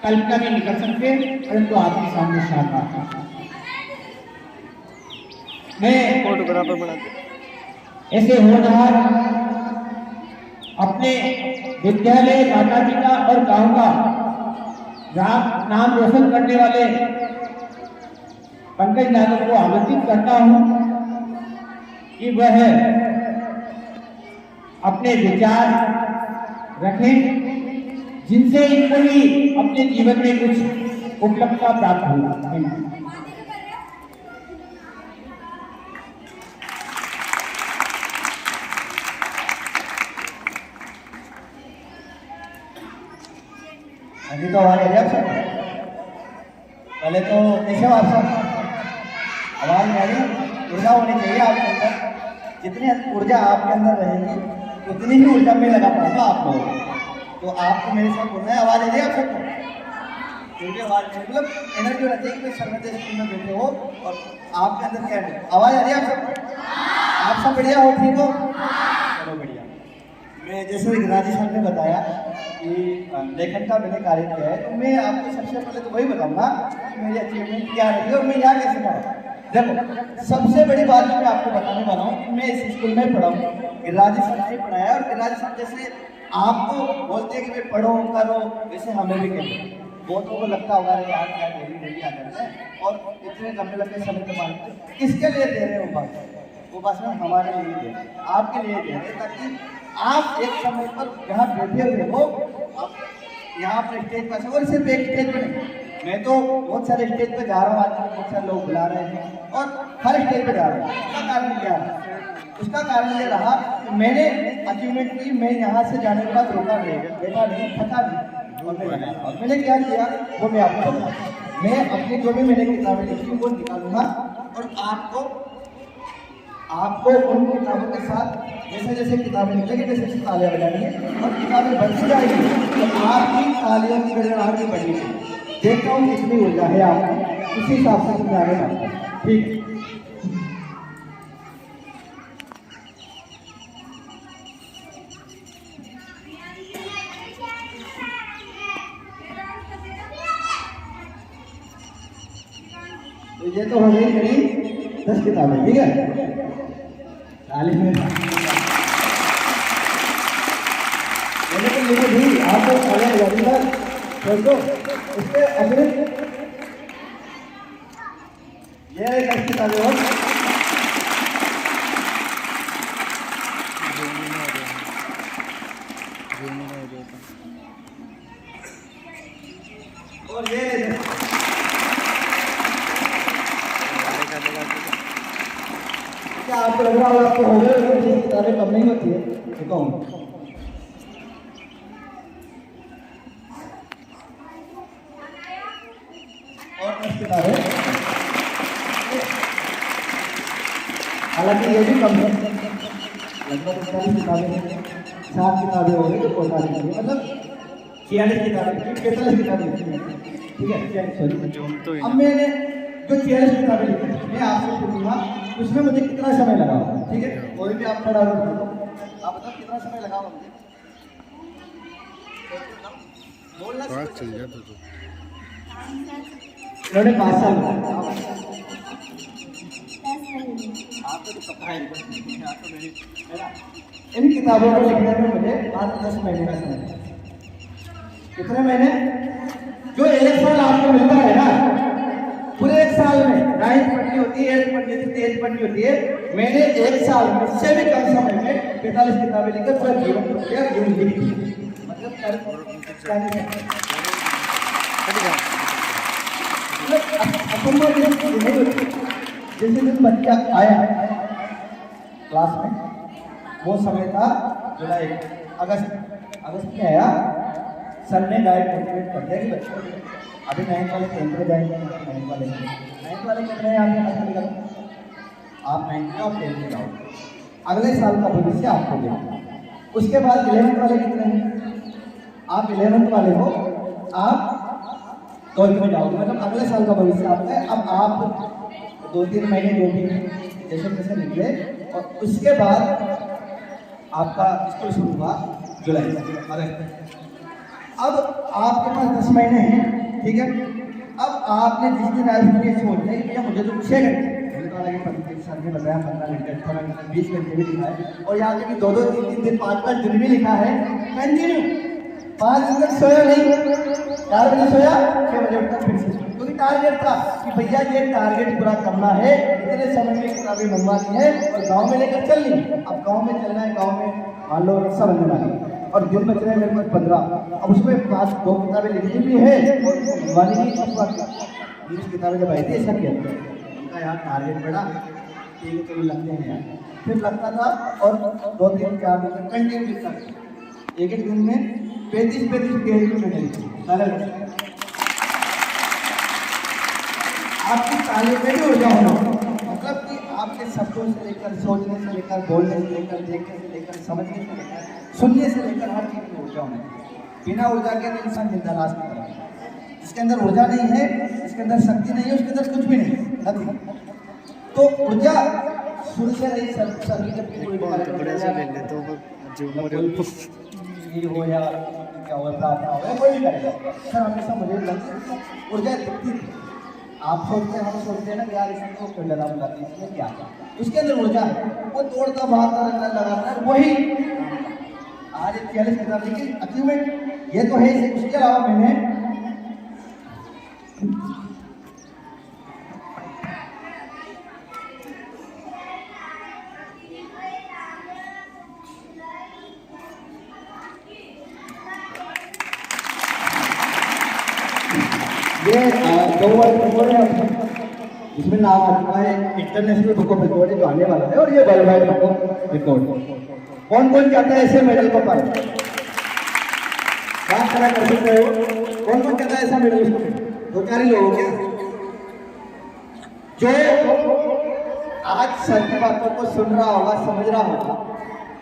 कल्पना में निकल सकते, परंतु आपके सामने साकार मैं फोटोग्राफर बनाते ऐसे होनहार अपने विद्यालय, माता पिता और गांव का नाम रोशन करने वाले पंकज यादव को आमंत्रित करता हूं कि वह अपने विचार रखें जिनसे इनको भी अपने जीवन में कुछ उपलब्धता प्राप्त हो। अभी तो आवाज आ रही है आप सब? पहले तो कैसे हो आप सब? आवाज आ रही है? ऊर्जा होनी चाहिए आपके अंदर। जितनी ऊर्जा आपके अंदर रहेगी उतनी ही ऊर्जा में लगा पाऊंगा आप लोगों को। तो आपको मेरे साथ बोलना है, आवाज आ रही है आप सबको? क्योंकि आवाज मतलब एनर्जी होना चाहिए कि सर्वोदय स्कूल में बैठे हो और आपके अंदर क्या है, आवाज आ रही है आप सबको? आप सब बढ़िया हो, ठीक हो? चलो बढ़िया। मैं जैसे गिरिराज साहब ने बताया कि लेखन का मैंने कार्य किया है, तो मैं आपको सबसे पहले तो वही बताऊंगा कि मेरी अचीवमेंट क्या रही है और मैं यहाँ कैसे पढ़ा। देखो, सबसे बड़ी बात मैं आपको बताने वाला हूँ कि मैं इस स्कूल में पढ़ा हूँ, गिरिराज साहब ने पढ़ाया। और गिरिराज साहब जैसे आपको बोलते हैं कि भाई पढ़ो करो, वैसे हमें भी कहते। बहुतों को लगता होगा यार क्या डेली आ जाते हैं और इतने लंबे समय के बाद किसके लिए दे रहे हो वो भाषण हमारे लिए दे रहे, आपके लिए दे रहे, ताकि आप एक समय पर जहाँ बैठे हुए हो, आप यहाँ पर स्टेज पर और सिर्फ एक स्टेज पर नहीं, मैं तो बहुत सारे स्टेज पर जा रहा हूँ, आज बहुत सारे लोग बुला रहे हैं और हर स्टेज पर जा रहे हैं। उसका कारण क्या है? उसका कारण ये रहा कि मैंने अचीवमेंट की, मैं यहाँ से जाने के बाद रोका नहीं, बैठा नहीं, थका नहीं, और मैंने क्या किया वो मैं आपको बताऊँ। मैं अपनी जो भी मैंने किताबें लिखी वो निकालूंगा और आपको उन किताबों के साथ जैसे जैसे किताबें निकलेंगी जैसे जैसे तालियां बजाएंगे और किताबें बढ़ती जाएंगी तो आपकी तालियों की गड़गड़ाहट भी बढ़ेगी। देखता हूँ कितनी ऊर्जा है आपकी, उसी हिसाब से समझाने लगता है, ठीक है? तो ये तो हो गई मेरी 10 किताबें, ठीक है? 40 मिनट मैंने भी आपको सारे लगेगा तो उसके अतिरिक्त ये 10 किताबें और ये क्या आपको लग रहा होगा आपको हो गए किताबें कम नहीं होती है, देखो और 10 किताबें, हालांकि ये भी कम है, लगभग 40 किताबें, 7 किताबें हो गई तो 45, मतलब 46 किताबें, 45 किताबें, ठीक है? अब मैंने जो 46 किताबें लिखी मैं आपसे पूछूंगा उसमें मुझे कितना समय लगा, ठीक है? कोई भी आप खड़ा हो, आप बताओ कितना समय लगा मुझे बोलना चल जाता तो इन्होंने 5 साल आपको तो पता है इन किताबों को लिखने में मुझे 10 महीने का समय। कितने महीने? जो 1 साल आपको मिलता है ना, पूरे 1 साल में 9th पढ़नी होती है, 8th पढ़नी होती है, 10th पढ़नी होती है, मैंने 1 साल में इससे भी कम समय में 45 किताबें लिखकर पूरा जीवन को किया, जीवन लिखी, मतलब जैसे दिन बच्चा आया क्लास में, वो समय था जुलाई अगस्त में आया, सर ने डायरेक्ट मोटिवेट कर दिया कि बच्चों अभी 9th वाले 10th में जाएंगे, 9th वाले कितने हैं आपके पास? आप 9th में और 10th में जाओ, अगले साल का भविष्य आपको देखो। उसके बाद 11th वाले कितने हैं? आप 11th वाले हो, आप 12th में जाओगे, मतलब अगले साल का भविष्य आपका है। अब आप 2-3 महीने जो भी जैसे जैसे निकले और उसके बाद आपका स्कूल शुरू हुआ जुलाई अगस्त। अब आपके पास 10 महीने हैं ठीक है। अब आपने जिस दिन आज ये सोच है कि मुझे तो 6 घंटे सर ने बताया 15 घंटे 18 घंटे 20 घंटे भी लिखा है, और यहाँ पे भी 2-2 3-3 दिन 5-5 दिन भी लिखा है कंटिन्यू। 5 दिन तक सोया नहीं, 4 बजे सोया 6 बजे उठकर फिर से सोया, क्योंकि टारगेट था कि भैया ये टारगेट पूरा करना है, इतने समय में किताबें मंगवानी है और गाँव में लेकर चलनी है। अब गाँव में चलना है, गाँव में मान लो रिक्शा बनने वाली और दिन बच रहे हैं मेरे पास 15, अब उसमें 2 किताबें लिखनी भी है और मंगवानी भी। 20 किताबें जब आई थी ऐसा किया उनका यहाँ टारगेट बढ़ा, ठीक है चलो लगते हैं यार, फिर लगता था और 2-3-4 दिन कंटिन्यू लिखता था। एक दिन में 35-35 पेज में मैंने लिखा। आपकी तालीम में भी ऊर्जा होना, मतलब कि आपके शब्दों से लेकर सोचने से लेकर बोलने से लेकर देखने से लेकर समझने से लेकर सुनने से लेकर हर चीज़ में ऊर्जा होना चाहिए। बिना ऊर्जा के इंसान जिंदा लाश की तरह है। जिसके अंदर ऊर्जा नहीं है, जिसके अंदर शक्ति नहीं है, उसके अंदर कुछ भी नहीं है। तो ऊर्जा शुरू से रही सर की जब कोई बड़े से ले ले तो जो हो या क्या होता है कोई भी करेगा सर, हमेशा मुझे लगता ऊर्जा दिखती थी। आप सोचते हैं, हम सोचते हैं ना यार इसको कोई लगा बुलाती है, इसमें क्या उसके अंदर ऊर्जा है, वो तोड़ता भागता रहता लगाता है। वही आज 40 किताब लिखी अचीवमेंट ये तो है। उसके अलावा मैंने ये 2 वर्ल्ड रिकॉर्ड है जिसमें नाम आ चुका है इंटरनेशनल बुक ऑफ रिकॉर्ड जो आने वाला है, और ये world wide book of record. कौन कौन चाहता है ऐसे मेडल को पाए? बात करा कर सकते हो, कौन कौन चाहता है ऐसा मेडल? उसको 2-4 ही लोग क्या जो आज सर की बातों को सुन रहा होगा, समझ रहा होगा,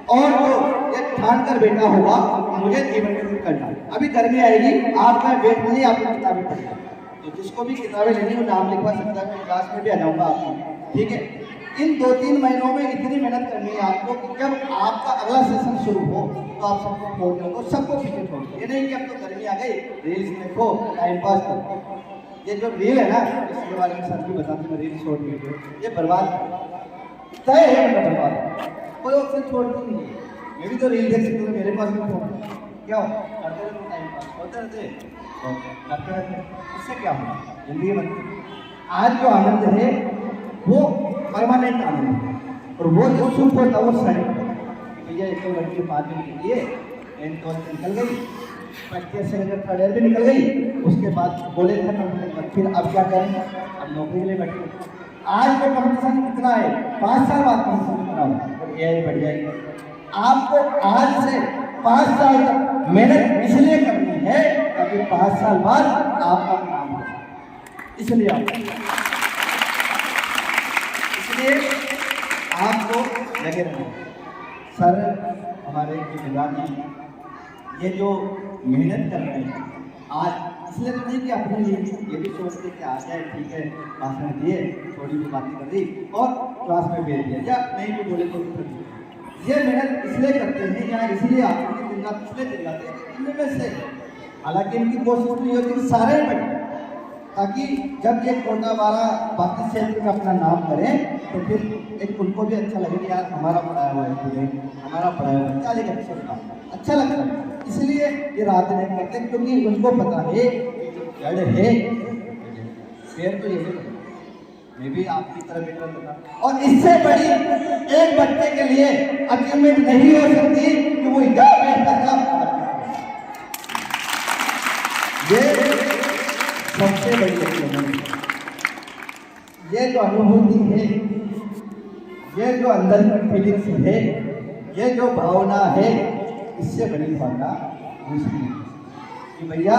और जो ये ठान कर बैठा होगा मुझे जीवन में करना है। अभी गर्मी आएगी, आप मैं वेट नहीं, आपको किताबें पढ़ेगा, तो जिसको भी किताबें लेनी वो नाम लिखवा सकता है। मैं क्लास में भी आ जाऊँगा आपको, ठीक है। इन 2-3 महीनों में इतनी मेहनत करनी है आपको कि जब आपका अगला सेशन शुरू हो तो आप सबको छोड़ दो, सबको पीछे छोड़ दो। ये नहीं कि अब तो गर्मी आ गई रील्स देखो टाइम पास करो। ये जो रील है ना, इसके बारे में सर भी बताते हैं, रील छोड़ वीडियो ये बर्बाद तय है, मतलब बर्बाद कोई ऑप्शन छोड़ती नहीं है। मैं भी तो रील देख सकता हूँ, मेरे पास भी फोन क्या करते रहते टाइम पास होते रहते करते रहते, इससे क्या होगा जिंदगी बनती। आज जो आनंद है वो परमानेंट आनंद है, और वो जो सुख होता है वो क्षणिक है। भैया एक तो लड़की 5 दिन के लिए 10th निकल गई, first year second year third year भी निकल गई, उसके बाद कॉलेज खत्म, फिर अब क्या करें, अब नौकरी के लिए बैठे। आज जो कंपटीशन कितना है, 5 साल बाद कंपटीशन कितना होगा, तो एआई बढ़ जाएगी। आपको आज से 5 साल तक मेहनत इसलिए करनी है ताकि 5 साल बाद आपका नाम हो, इसलिए आपको लगे रहना। सर हमारे निगरानी ये जो मेहनत कर रहे हैं आज, इसलिए तो नहीं कि अपने लिए, ये भी सोचते कि आ जाए ठीक है, भाषण दिए, थोड़ी भी बातें कर दी और क्लास में भेज दिया, या नहीं भी बोले तो ये मेहनत इसलिए करते हैं या इसलिए आपकी दिन रात इसलिए चल जाते हैं इनमें से। हालांकि इनकी कोशिश तो ये होती है सारे बैठे, ताकि जब ये कोटा वाला बाकी क्षेत्र में अपना नाम करें तो फिर एक उनको भी अच्छा लगे कि यार हमारा पढ़ाया हुआ है पूरे, हमारा पढ़ाया हुआ है, क्या लेकर अच्छा लगता है। इसलिए ये रात नहीं करते, क्योंकि उनको पता है जड़ है शेर तो यही है। मैं भी आपकी तरह बेटा था, और इससे बड़ी एक बच्चे के लिए अचीवमेंट नहीं हो सकती कि वो यहाँ बैठता था। ये सबसे बड़ी अचीवमेंट, ये जो अनुभूति है, ये जो अंदर की फीलिंग्स है, ये जो भावना है, इससे बड़ी भावना दूसरी है कि भैया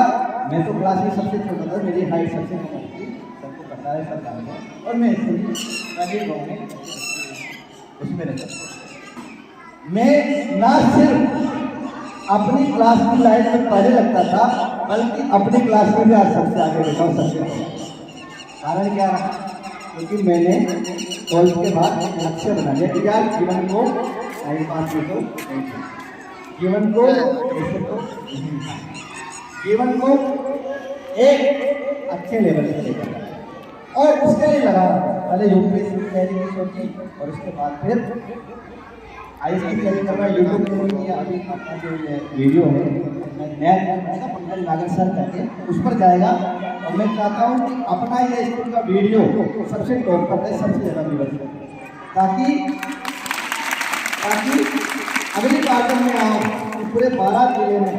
मैं तो क्लास में सबसे छोटा था, मेरी हाइट सबसे कम थी, सबको पता है, सब जानते हैं, और मैं ऐसे गाँव में उसमें रहता। मैं ना सिर्फ अपनी क्लास की लाइन में पहले लगता था, बल्कि अपनी क्लास में भी आज सबसे आगे बैठा सकते। कारण क्या रहा? क्योंकि मैंने 12th के बाद लक्ष्य बना लिया कि यार जीवन को टाइम पास में तो जीवन को ऐसे तो जीवन को एक अच्छे लेवल से लेकर जाए। और उसके लिए लगा पहले यूपीएससी की तैयारी की सोची और उसके बाद फिर आईएएस की तैयारी कर रहा है। यूट्यूब पे नहीं किया, अभी अपना जो ये वीडियो है नया चैनल बनेगा पंकज नागर सर करके, उस पर जाएगा। और मैं चाहता हूँ कि अपना ये स्कूल का वीडियो सबसे टॉप पर रहे, सबसे ज़्यादा व्यूअर्स हो, ताकि अगली बार जब मैं आऊँ पूरे 12 जिले में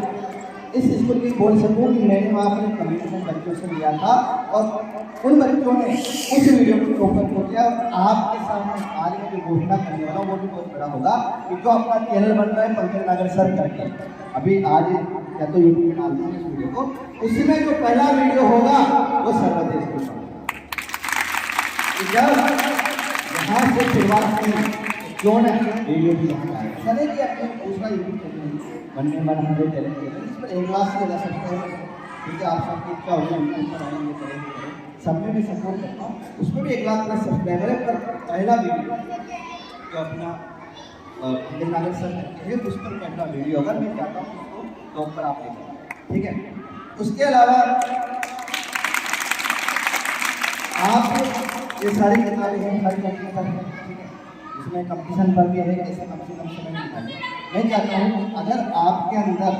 इस स्कूल की बोल सकूँ कि मैंने वहाँ पर कमिटमेंट बच्चों से लिया था और उन बच्चों ने उस वीडियो को ओपन हो किया। आपके सामने आज मैं जो घोषणा करने वाला हूँ वो भी बहुत बड़ा होगा कि जो अपना चैनल बन रहा है पंकज नागर सर करके, अभी आज या तो यूट्यूब में डालते हैं इस वीडियो को, उसमें जो पहला वीडियो होगा वो सर्वोदय स्कूल का। यहाँ से शुरुआत की क्यों ना वीडियो भी सर कि अपने दूसरा यूट्यूब चैनल बनने वाला हमारे टैलेंट है, इस पर 1 लाख से ज़्यादा सब्सक्राइबर है। ठीक है, आप सबकी इच्छा होगी यूट्यूब पर आएंगे करेंगे, सब में भी सपोर्ट करता हूँ, उसमें भी 1 लाख प्लस सब्सक्राइबर है। पर पहला वीडियो जो अपना पंकज नागर सर करते हैं उस पर पहला वीडियो होगा, मैं चाहता हूँ उसको टॉप पर आप देखें। ठीक है, उसके अलावा आप ये सारी किताबें हैं, सारी कंपनी हैं, ठीक है, इसमें कंपटीशन पर भी है कैसे कम से कम समय निकालें। मैं चाहता हूँ अगर आपके अंदर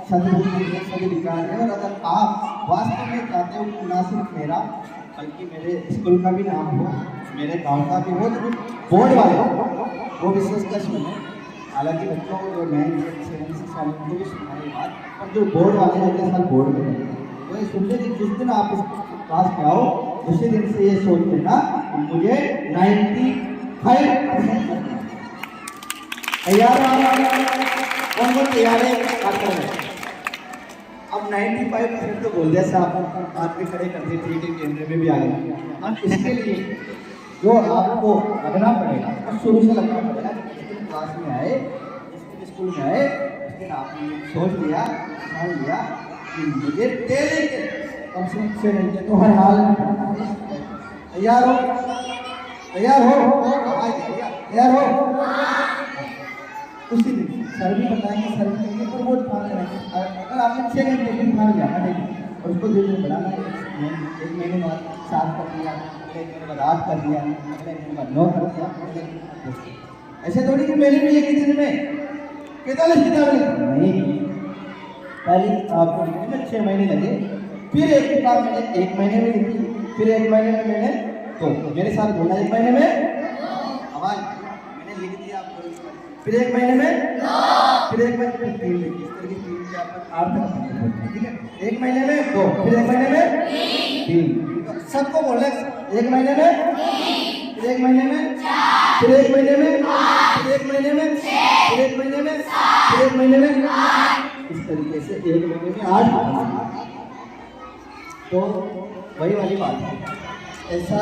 सद्बुद्धि है, सभी विचार है और अगर आप वास्तव में चाहते हो कि ना सिर्फ मेरा बल्कि मेरे स्कूल का भी नाम हो, मेरे गांव का भी हो, तो बोर्ड वाले वो विशेषकर सुने। हालांकि बच्चों को जो 9 से 7 साल उनको भी सुनाई बात, और जो बोर्ड वाले अगले साल बोर्ड में वो ये सुनते कि जिस दिन आप इस क्लास में आओ उसी दिन से ये सोच लेना मुझे 95% तैयार कौन कौन तैयार है बात करें। अब 95% तो बोल दिया साहब, हाथ में खड़े कर दिए, ठीक है, कैमरे में भी आ गया। अब इसके लिए जो आपको लगना पड़ेगा और शुरू से लगना पड़ेगा, जिस दिन क्लास में आए, जिस दिन स्कूल में आए, उस दिन आपने सोच लिया, ठान लिया कि मुझे डेली के कम से कम 6 घंटे तो हर हाल में पढ़ना है। तैयार हो, तैयार हो, तैयार हो। उसी दिन सर भी बताएंगे, सर भी कहेंगे, पर वो ठान लेना है। अगर आपने 6 घंटे भी ठान लिया ना डेली और उसको धीरे धीरे बढ़ाना है, 1 महीने बाद 7 कर दिया, अगले महीने बाद 8 कर दिया, अगले महीने बाद 9 कर दिया। ऐसे थोड़ी कि मैंने भी एक ही दिन में 45 किताबें नहीं, पहली किताब को लिखने में 6 महीने लगे, फिर एक किताब मैंने 1 महीने में लिखी, फिर 1 महीने में मैंने तो मेरे साथ बोला 1 महीने में आवाज मैंने लिख दिया आपको, फिर 1 महीने में फिर 1 महीने में 3 लिखी, इस तरह की 3 4 5 8 तक। ठीक है, 1 महीने में 2, फिर 1 महीने में 3, सबको बोल रहे 1 महीने में, फिर 1 महीने में, फिर 1 महीने में, फिर 1 महीने में, फिर 1 महीने में, फिर 1 महीने में, इस तरीके से 1 महीने में 8। तो वही वाली बात है, ऐसा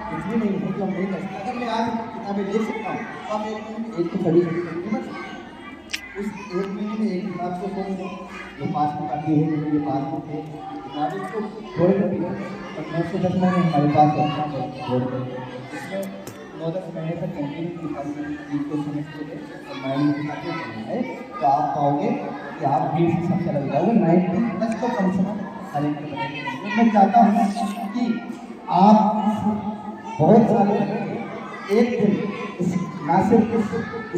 कुछ भी नहीं है जो हम नहीं कर सकते। अगर मैं आज किताबें लिख सकता हूँ तो आप 1 महीने में 1 तो खड़ी करके मत सकते। उस 1 महीने में 1 किताब को खोल दो, जो पासबुक आती है, ये पासबुक है, किताबें को छोड़ कर दिया और 9 से 10 महीने हमारे पास रखना है छोड़ कर, इसमें 9-10 महीने तक कंटिन्यू किताबें चीज को समझते थे और माइंड में किताबें पढ़ना है, तो आप पाओगे कि आप 20 से सबसे लग जाओगे 90+ तो कम से कम हर एक के। मैं चाहता हूँ कि आप बहुत सारे एक दिन ना सिर्फ इस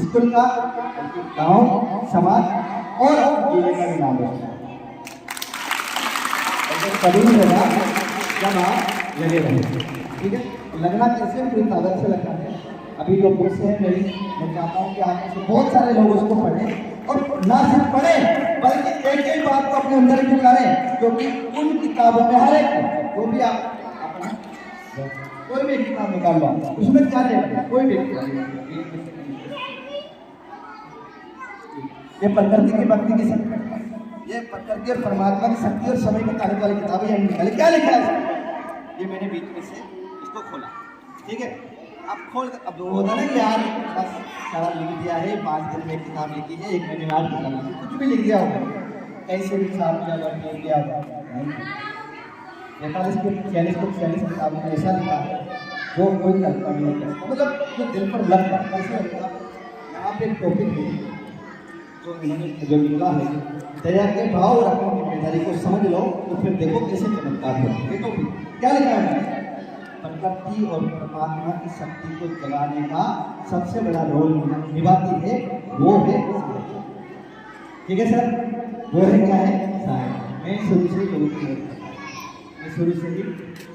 स्कूल का बल्कि गाँव, समाज और जिले का भी नाम रोशन कभी नहीं होगा जब आप लगे रहेंगे। ठीक है, लगना कैसे पूरी ताकत से लगना है। अभी जो बुक्स है मेरी, मैं चाहता हूँ कि आप में बहुत सारे लोग उसको पढ़ें और ना सिर्फ पढ़ें बल्कि एक बात को अपने अंदर ही निकालें, क्योंकि उन किताबों में हर एक जो भी आप अपना कोई भी किताब निकाल लो, उसमें क्या लेना, कोई भी ये प्रकृति की भक्ति की शक्ति, ये प्रकृति और परमात्मा की शक्ति और समय में आने वाली किताबें ये निकाली। क्या लिखा है ये मैंने बीच में से इसको खोला। ठीक है, अब खोल कर अब होता ना कि यार बस सारा लिख दिया है, 5 दिन में एक किताब लिखी है, 1 महीने में 8 किताब लिखी, कुछ भी लिख दिया होगा, कैसे भी साफ किया हुआ लिख दिया होगा। 46 किताबों में ऐसा लिखा है जो कोई कल्पना नहीं कर सकता, मतलब जो दिल पर लगता है कैसे लगता। यहाँ पे एक टॉपिक है जो इन्होंने जो लिखा है, दया के भाव रखने के जानकारी को समझ लो तो फिर देखो कैसे चमत्कार होते हैं। देखो क्या लिखा है, प्रकृति और परमात्मा की शक्ति को जगाने का सबसे बड़ा रोल निभाती है वो है सहायता। ठीक है सर, वो है क्या है, सहायता। मैं शुरू से ही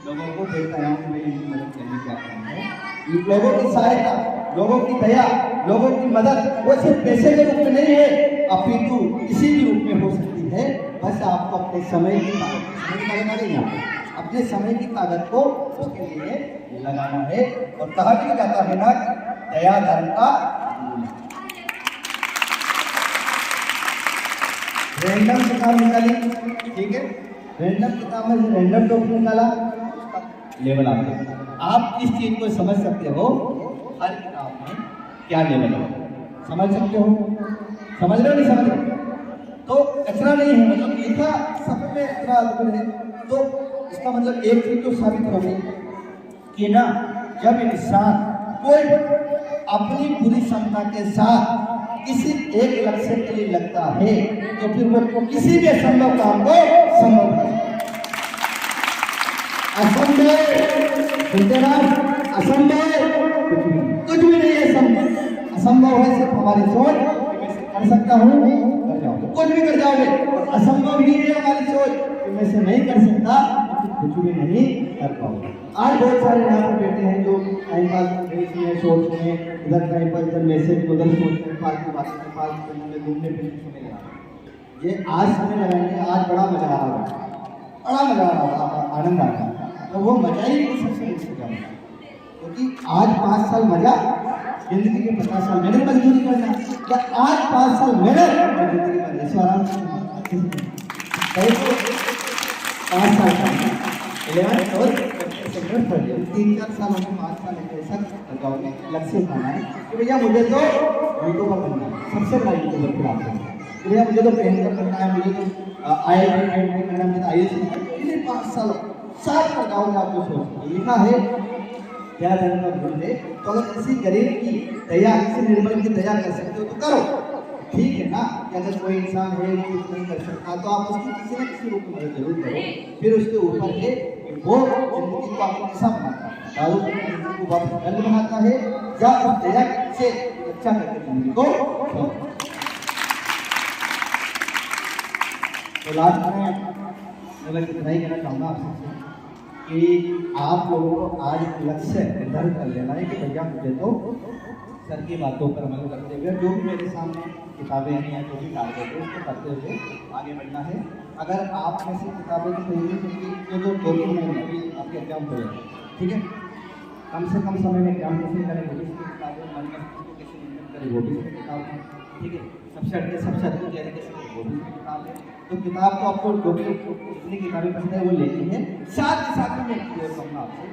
लोगों को देखता रहा हूँ, मेरी मदद करने का काम है। लोगों की सहायता, लोगों की दया, लोगों की मदद वो सिर्फ पैसे के रूप में नहीं है, अपितु किसी भी रूप में हो सकती है। बस आपको अपने समय की ताकत, अपने समय की ताकत को उसके लिए लगाना है। और कहा भी जाता है ना, दया धर्म का रैंडम किताब निकाली, ठीक है, रैंडम किताब में रैंडम टॉपिक निकाला, लेवल आप इस चीज को समझ सकते हो, हर किताब में क्या लेवल है समझ सकते हो। समझ रहे हो नहीं समझ रहे, तो कचरा नहीं है, मतलब लिखा सब में कचरा अद्भुत है। तो इसका मतलब एक चीज तो साबित हो गई कि ना, जब इंसान कोई अपनी पूरी क्षमता के साथ किसी एक लक्ष्य के लिए लगता है तो फिर वो किसी भी असंभव काम को संभव कर, असंभव सुनते ना, असंभव कुछ भी नहीं है, संभव असंभव है सिर्फ हमारी सोच। कर सकता हूँ, कर जाओगे, कुछ भी कर जाओगे। असंभव ही है हमारी सोच कि मैं से नहीं कर सकता, कुछ भी नहीं कर पाओगे। आज बहुत सारे यहाँ पर बैठे हैं जो टाइम पास में सोच में, इधर टाइम पास, इधर मैसेज, उधर सोच में, फालतू बातों में, फालतू में घूमने फिरने समय लगा। ये आज समय लगाएंगे, आज बड़ा मजा आ रहा है, बड़ा मजा आ रहा है, आनंद आ रहा है। तो वो मजा ही सबसे बेस्ट है, क्योंकि आज 5 साल मजा, जिंदगी के 50 साल मेहनत मजदूरी करना, या आज 5 साल मेहनत जिंदगी में ऐसे आराम से 5 साल का 11 और 3-4 सालों में 5 साल ऐसा लगाओगे, लक्ष्य उठाना है कि भैया मुझे तो यूट्यूबर बनना है, सबसे बड़ा यूट्यूबर फिर आप बनना है, भैया मुझे तो पेंटर बनना है, मुझे तो IIT करना, मुझे IAS 5 साल साथ लगाओगे। आपको सोच लिखा है क्या धर्म का गुण है, तो अगर किसी गरीब की दया, किसी निर्बल की दया कर सकते हो तो करो, ठीक है ना। कि अगर कोई इंसान है जो कुछ नहीं कर सकता तो आप उसकी किसी न किसी रूप में मदद जरूर करो। फिर उसके ऊपर है कि वो जिंदगी को आपको कैसा बनाता है, दारू की जिंदगी को वापस गंद बनाता है या उस दया से अच्छा करके जिंदगी को। तो लास्ट में मैं बस इतना ही कहना चाहूँगा आप सबसे कि आप लोगों को आज लक्ष्य निर्धारित कर लेना है कि भैया मुझे तो सर की बातों पर अमल करते हुए जो भी मेरे सामने किताबें हैं या जो भी टारगेट है उसको करते हुए आगे बढ़ना है। अगर आप में से किताबें तो खरीदनी चाहिए जो 2-3 महीने अभी आपके एग्जाम हो जाए, ठीक है, कम से कम समय में एग्जाम कैसे करें वो भी किताबें, मन में कैसे नियंत्रण करें वो भी किताब है, ठीक है, सबसे अच्छी तैयारी कैसे करें वो भी किताब है। तो किताब को आपको जो भी जितनी किताबें पसंद है वो लेनी है। साथ ही साथ में क्लियर कहूँगा आपसे,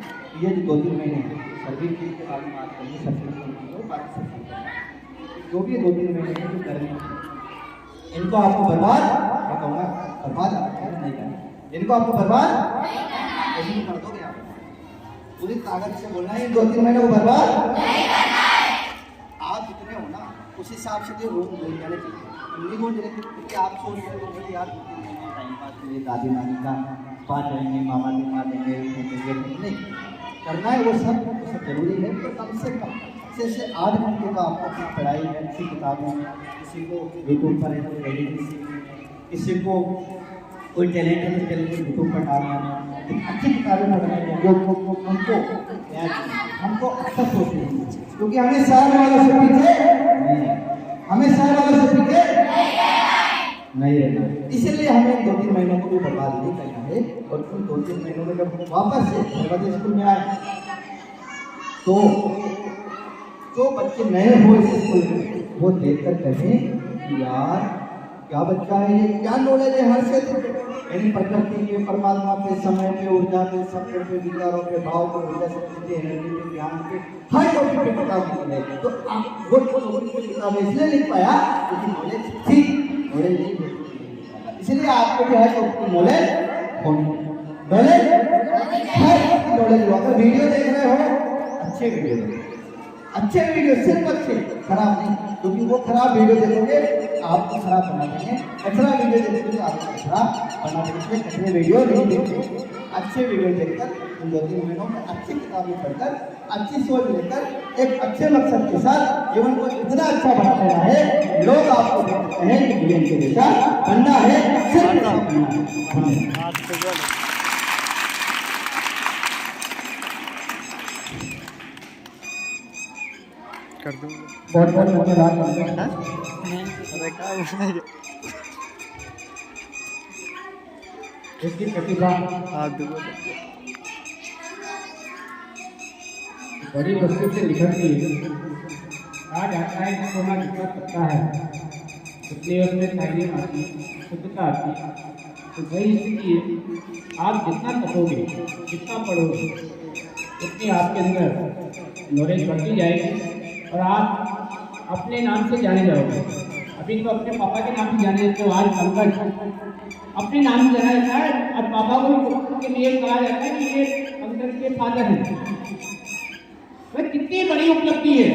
ये जो 2-3 महीने सर्विस की के बारे में बात करेंगे, सबसे बाकी सब जो भी 2-3 महीने जो करनी है इनको आपको बर्बाद, मैं कहूँगा बर्बाद नहीं करना, इनको आपको बर्बाद ऐसे नहीं कर दोगे आप, पूरी ताकत से बोलना है 2-3 महीने को बर्बाद आप जितने हो ना उस हिसाब से जो लोग बोल जाने चाहिए, नहीं बोल रहे क्योंकि आप सोच रहे हो कि यार टाइम पास के लिए दादी नानी का पास रहेंगे, मामा के पास रहेंगे, नहीं करना है वो सब जरूरी है। तो कम से कम से 8 घंटे का आपको अपनी पढ़ाई है, किसी किताबों में, किसी को यूट्यूब पर किसी को कोई टैलेंट है तो टैलेंट यूट्यूब पर डालना है, अच्छी किताबें पढ़ना है जो हमको अच्छा सोचना है, क्योंकि हमें शहर वालों से पीछे नहीं, हमें शहर वालों से पीछे नहीं रहना, इसलिए हमें 2-3 महीनों को भी बर्बाद नहीं करना है। और उन 2-3 महीनों में जब वापस से भगवती स्कूल में आए तो जो बच्चे नए हो इस स्कूल में वो देखकर कहें कि यार क्या बच्चा है ये, क्या नॉलेज है हर क्षेत्र पे, यानी प्रकृति के, परमात्मा पे, समय पे, ऊर्जा पे, सत्य पे, विचारों पे, भाव पे, ऊर्जा शक्ति पे, एनर्जी पे, ज्ञान पे, हर टॉपिक पे किताब लिखी है। तो आप वो किताब इसलिए लिख पाया क्योंकि नॉलेज थी, नॉलेज नहीं, इसलिए आपको भी हर टॉपिक की नॉलेज होनी, नॉलेज हर नॉलेज हो। अगर वीडियो देख रहे हो अच्छे वीडियो, अच्छे वीडियो सिर्फ अच्छे, खराब नहीं। क्योंकि वो खराब वीडियो देखोगे आपको खराब बना देंगे, कचरा वीडियो देखोगे तो आपको कचरा बना देंगे। कचरे वीडियो नहीं देखते, अच्छे वीडियो देखकर इन 2-3 महीनों में अच्छी किताबें पढ़कर अच्छी सोच लेकर एक अच्छे मकसद के साथ जीवन को इतना अच्छा बना देना है, लोग आपको देखते हैं कि जीवन के जैसा बनना है, सिर्फ ऐसा बनना है। हाथ पे बोलो। कर दूंगा। बहुत बहुत धन्यवाद। हाँ? अरे क्या हुआ ये? इसकी प्रतिभा हाथ पे बोलो। बड़ी मुश्किल से निकलती है। कहा जाता है कि सोना जितना पकता है उतनी उसमें तालीम आती, शुद्धता आती। तो वही स्थिति है, आप जितना पढ़ोगे, जितना पढ़ोगे, उतनी आपके अंदर नॉलेज बढ़ती जाएगी और आप अपने नाम से जाने जाओगे। अभी तो अपने पापा के नाम से जाने जाते हो, आज पंकज अपने नाम से जाना जाता है। अब पापा को के लिए कहा जाता है कि ये पंकज के फादर हैं। वह कितनी बड़ी उपलब्धि है।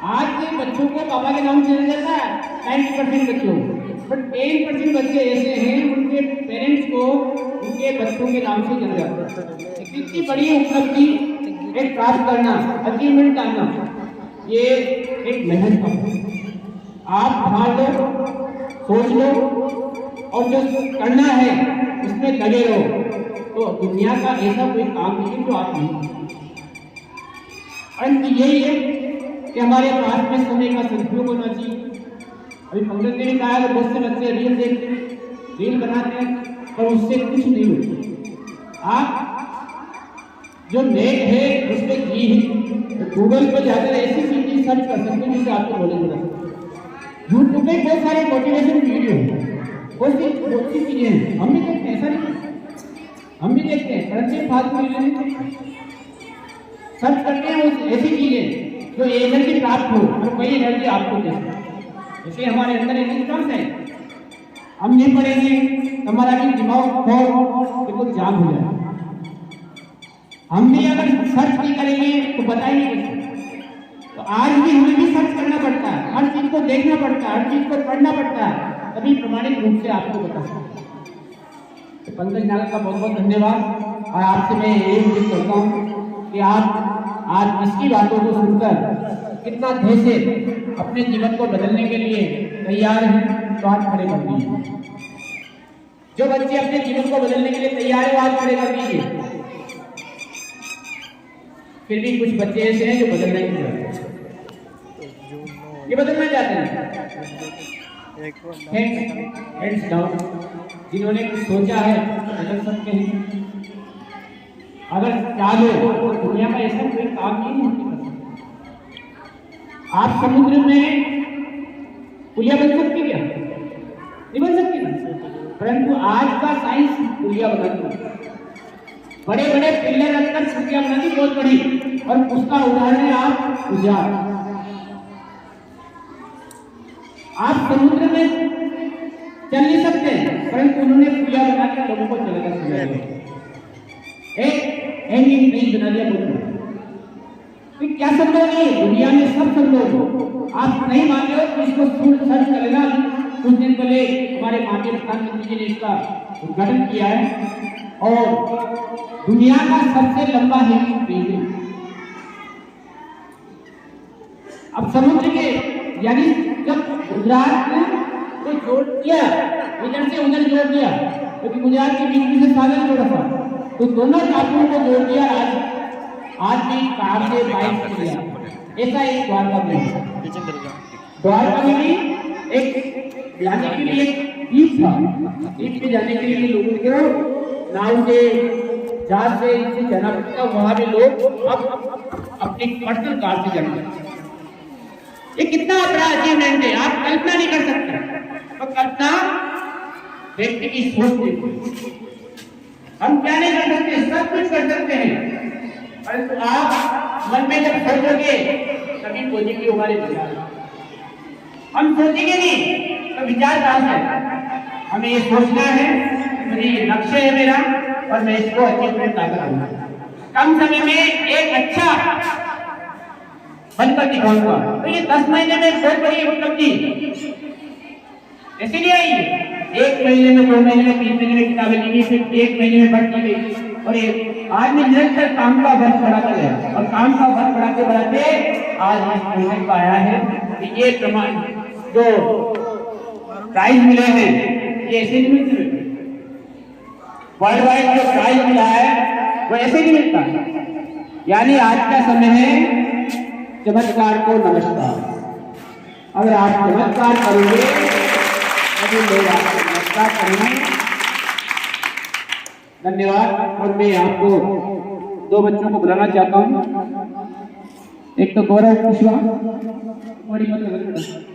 आज के बच्चों को पापा के नाम से जाना जाता है, 90% बच्चों, बट 10% बच्चे ऐसे हैं उनके पेरेंट्स को उनके बच्चों के नाम से जाना जाता है। कितनी बड़ी उपलब्धि एक प्राप्त करना, अचीवमेंट करना, ये एक मेहनत का। आप ठान लो, सोच लो और जो करना है उसमें लगे रहो, तो दुनिया का ऐसा कोई काम नहीं जो आप नहीं। अंत यही है कि हमारे पास में समय का सदुपयोग होना चाहिए। अभी पंकज ने भी कहा कि बहुत से बच्चे रील देखते हैं, रील बनाते हैं, पर उससे कुछ नहीं होता। आप जो नेट है उसमें जी है, गूगल पर जाकर ऐसी चीजें सर्च कर सकते हैं जिससे आपको नॉलेज मिल सकता है। यूट्यूब पे बहुत सारे मोटिवेशन वीडियो हैं, बहुत सी चीजें हैं, हम भी देखते हैं, ऐसा नहीं, हम भी देखते हैं, करंट फालतू चीजें सर्च करते हैं। वो ऐसी चीजें जो एनर्जी प्राप्त हो और वही एनर्जी आपको दे। जैसे हमारे अंदर एनर्जी कम है, हम नहीं पढ़ेंगे हमारा भी दिमाग बिल्कुल जाम हो जाएगा। हम भी अगर सर्च नहीं करेंगे तो बताएंगे कैसे। तो आज भी हमें भी सर्च करना पड़ता है, हर चीज को देखना पड़ता है, हर चीज को पढ़ना पड़ता है, तभी प्रमाणित रूप से आपको बता सकते हैं। तो पंकज नागर का बहुत बहुत धन्यवाद। और आपसे मैं यही उम्मीद करता हूँ कि आप आज इसकी बातों को सुनकर कितना धैर्य से अपने जीवन को बदलने के लिए तैयार हैं, तो हाथ खड़े कर दीजिए। जो बच्चे अपने जीवन को बदलने के लिए तैयार है, हाथ खड़े कर दीजिए। फिर भी कुछ बच्चे ऐसे हैं जो बदलना नहीं चाहते, ये बदलना चाहते हैं। हैंड्स डाउन, जिन्होंने कुछ सोचा है बदल सकते हैं। अगर चाहो तो दुनिया में ऐसा कोई काम नहीं कर सकता। आप समुद्र में पुलिया बन सकती क्या? नहीं बन सकती ना, परंतु आज का साइंस पुलिया बनाती है। बड़े बड़े पिल्लर रखकर पुलिया बनाती बहुत बड़ी, और उसका उदाहरण है आप गुजरात। आप समुद्र में चल नहीं सकते, परंतु उन्होंने पुलिया बना के लोगों को चलकर सिखा दिया। एक हैंगिंग ब्रिज बना दिया बोल। तो क्या संभव नहीं, दुनिया में सब संभव हो। आप नहीं मान रहे हो तो इसको सर्च कर लेना। कुछ दिन पहले हमारे माननीय प्रधानमंत्री जी ने इसका उद्घाटन किया है और दुनिया का सबसे लंबा हैंगिंग ब्रिज है। अब समुद्र के यानी जब गुजरात को जोड़ दिया, इधर से उधर जोड़ दिया, क्योंकि गुजरात के बीच में से सागर जोड़ा था, तो दोनों टापुओं को जोड़ दिया। आज भी कार से बाइक से गया। ऐसा एक द्वारका में है। द्वारका में भी एक जाने के लिए द्वीप था, द्वीप पे जाने के लिए लोगों को नाव से जहाज से जाना पड़ता, वहां भी लोग अब अपनी पर्सनल कार से जाना। ये कितना बड़ा अचीवमेंट है, आप कल्पना नहीं कर सकते। तो कल्पना व्यक्ति की सोच देखो। हम क्या नहीं कर सकते, सब कुछ कर सकते हैं, परंतु आप मन में जब सोचोगे तभी पॉजिटिव हमारे विचार। हम सोचेंगे नहीं तो विचार कहां से? हमें ये सोचना है, मुझे ये लक्ष्य है मेरा और मैं इसको अचीवमेंट करूंगा। कम समय में एक अच्छा बनकर दिखाऊंगा। तो ये 10 महीने में बहुत बड़ी उपलब्धि ऐसे नहीं आई है। 1 महीने में, 2 महीने में, 3 महीने में किताबें लिखी, फिर 1 महीने में बढ़ती गई और ये आदमी निरंतर काम का वर्ष बढ़ाता गया और काम का वर्ष बढ़ाते बढ़ाते आज इस पॉइंट पर आया है कि ये प्रमाण जो प्राइज मिले हैं ये ऐसे नहीं मिलते। वर्ल्ड वाइड जो प्राइज मिला है वो ऐसे नहीं मिलता। यानी आज का समय है चमत्कार को नमस्कार। अगर आप चमत्कार करोगे तभी लोग आपको नमस्कार करेंगे। धन्यवाद। और मैं आपको 2 बच्चों को बुलाना चाहता हूँ। एक तो गौरव कुशवाहा, बड़ी मतलब